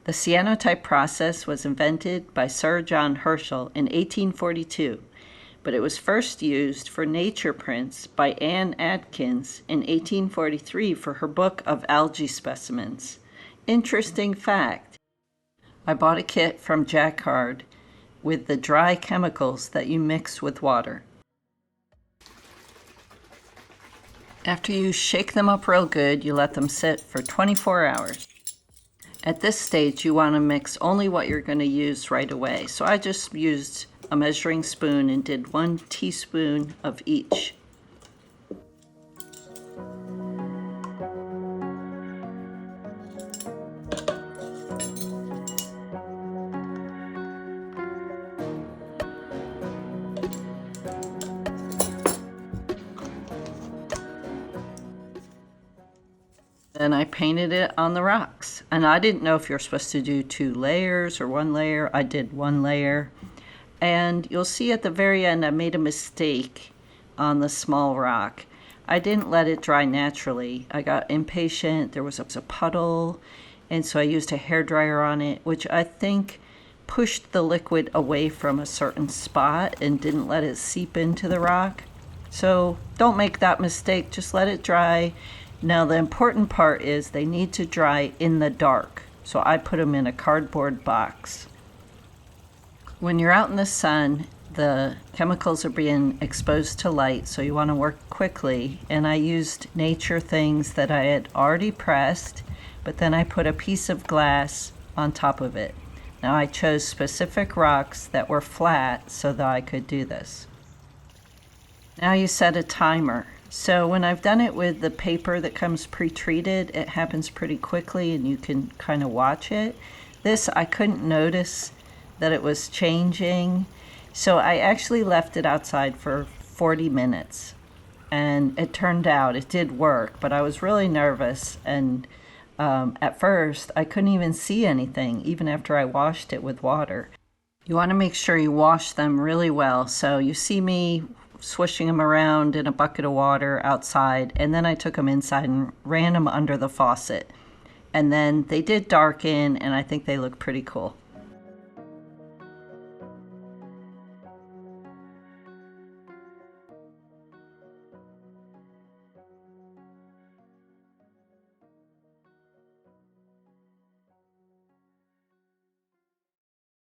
The cyanotype process was invented by Sir John Herschel in 1842, but it was first used for nature prints by Anne Atkins in 1843 for her book of algae specimens. Interesting fact, I bought a kit from Jacquard with the dry chemicals that you mix with water. After you shake them up real good, you let them sit for 24 hours. At this stage, you want to mix only what you're going to use right away. So I just used a measuring spoon and did 1 teaspoon of each. Then I painted it on the rocks. And I didn't know if you're supposed to do 2 layers or 1 layer. I did 1 layer. And you'll see at the very end I made a mistake on the small rock. I didn't let it dry naturally. I got impatient. There was a puddle. And so I used a hairdryer on it, which I think pushed the liquid away from a certain spot and didn't let it seep into the rock. So don't make that mistake. Just let it dry. Now the important part is they need to dry in the dark. So I put them in a cardboard box. When you're out in the sun, the chemicals are being exposed to light, so you want to work quickly. And I used nature things that I had already pressed, but then I put a piece of glass on top of it. Now I chose specific rocks that were flat so that I could do this. Now you set a timer. So when I've done it with the paper that comes pre-treated, it happens pretty quickly and you can kind of watch it. This, I couldn't notice that it was changing. So I actually left it outside for 40 minutes. And it turned out it did work, but I was really nervous. And at first, I couldn't even see anything, even after I washed it with water. You want to make sure you wash them really well. So you see me swishing them around in a bucket of water outside, and then I took them inside and ran them under the faucet. And then they did darken, and I think they look pretty cool.